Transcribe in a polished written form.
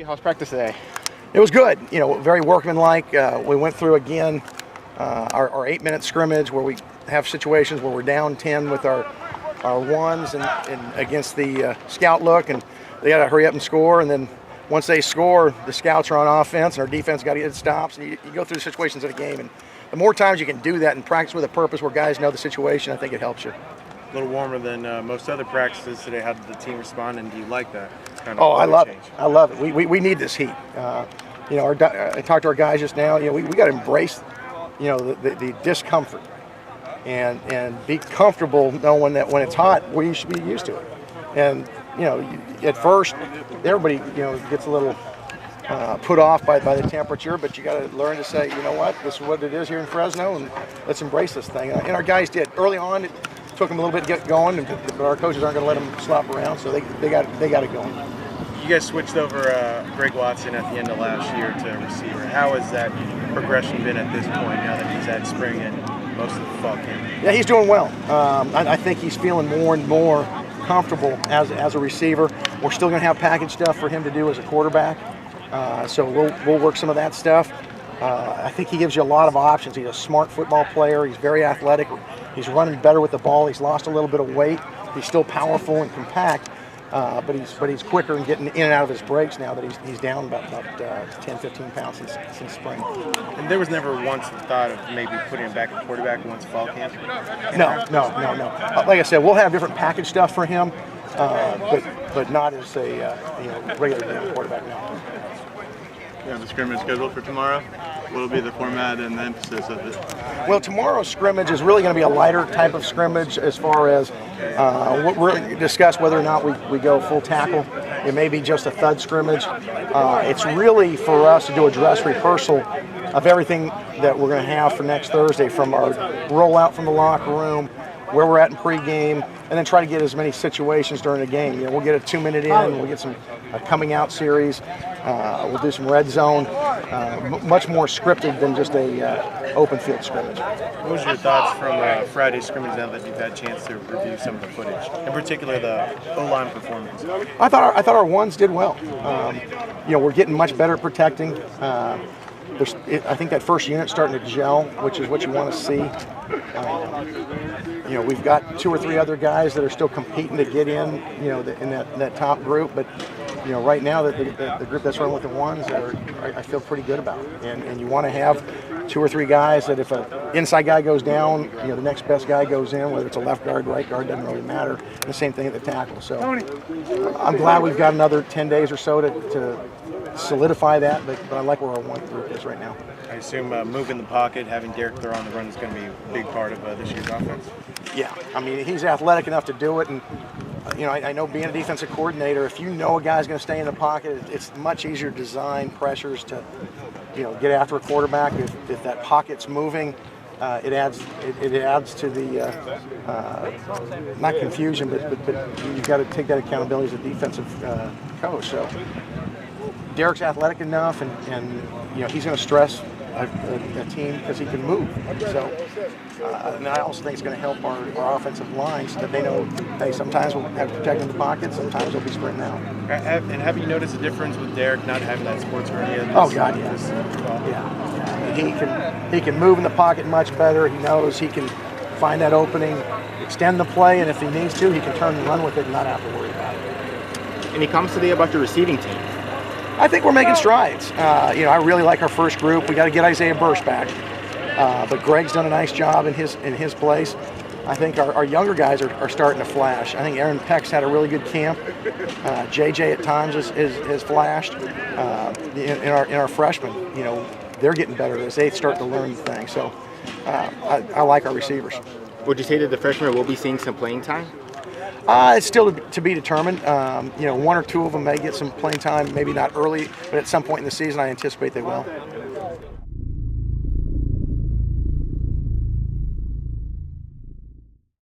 How's practice today? It was good, very workmanlike. We went through again our 8-minute scrimmage where we have situations where we're down 10 with our ones and against the scout look, and they got to hurry up and score. And then once they score, the scouts are on offense, and our defense got to get stops. And you go through the situations of the game, and the more times you can do that and practice with a purpose where guys know the situation, I think it helps you. A little warmer than most other practices today. How did the team respond, and do you like that kind of I love change? it. I love it. We need this heat. I talked to our guys just now. We got to embrace, the discomfort, and be comfortable knowing that when it's hot, we should be used to it. And at first, everybody gets a little put off by the temperature, but you got to learn to say, you know what, this is what it is here in Fresno, and let's embrace this thing. And our guys did early on. It took them a little bit to get going, but our coaches aren't going to let them slop around, so they got it going. You guys switched over Greg Watson at the end of last year to receiver. How has that progression been at this point now that he's had spring and most of the fall camp? Yeah, he's doing well. I think he's feeling more and more comfortable as a receiver. We're still going to have package stuff for him to do as a quarterback, so we'll work some of that stuff. I think he gives you a lot of options. He's a smart football player. He's very athletic. He's running better with the ball. He's lost a little bit of weight. He's still powerful and compact, but he's quicker and getting in and out of his breaks now that he's down about 10, 15 pounds since spring. And there was never once the thought of maybe putting him back at quarterback once fall camp? No. Like I said, we'll have different package stuff for him, but not as a regular quarterback now. You have a scrimmage scheduled for tomorrow. What will be the format and the emphasis of it? Well, tomorrow's scrimmage is really going to be a lighter type of scrimmage as far as we're going to discuss whether or not we go full tackle. It may be just a thud scrimmage. It's really for us to do a dress rehearsal of everything that we're going to have for next Thursday, from our rollout from the locker room, where we're at in pregame, and then try to get as many situations during the game. We'll get a 2-minute in, we'll get some coming out series, we'll do some red zone, much more scripted than just a open field scrimmage. What was your thoughts from Friday's scrimmage now that you've had a chance to review some of the footage, in particular the O-line performance? I thought our ones did well. We're getting much better at protecting. I think that first unit's starting to gel, which is what you want to see. We've got 2 or 3 other guys that are still competing to get in, in that top group. But right now, the group that's running with the ones, I feel pretty good about. And you want to have 2 or 3 guys that if an inside guy goes down, the next best guy goes in, whether it's a left guard, right guard, doesn't really matter. And the same thing at the tackle. So I'm glad we've got another 10 days or so to solidify that, but I like where our one group is right now. I assume moving the pocket, having Derek throw on the run is going to be a big part of this year's offense. Yeah, he's athletic enough to do it, and I know being a defensive coordinator, if you know a guy's going to stay in the pocket, it's much easier to design pressures to get after a quarterback. If that pocket's moving, it adds to the not confusion, but you've got to take that accountability as a defensive coach. So Derek's athletic enough, and he's going to stress a team because he can move. So, and I also think it's going to help our offensive line so that they know, hey, sometimes we'll have to protect in the pocket, sometimes we'll be sprinting out. And have you noticed a difference with Derek not having that sports hernia? Oh God, yes. Yeah. He can move in the pocket much better. He knows he can find that opening, extend the play, and if he needs to, he can turn and run with it and not have to worry about it. Any comments today about the receiving team? I think we're making strides. I really like our first group. We got to get Isaiah Burst back, but Greg's done a nice job in his place. I think our younger guys are starting to flash. I think Aaron Peck's had a really good camp. JJ at times has flashed. In our freshmen, they're getting better as they start to learn the thing. So I like our receivers. Would you say that the freshmen will be seeing some playing time? It's still to be determined. 1 or 2 of them may get some playing time, maybe not early, but at some point in the season, I anticipate they will.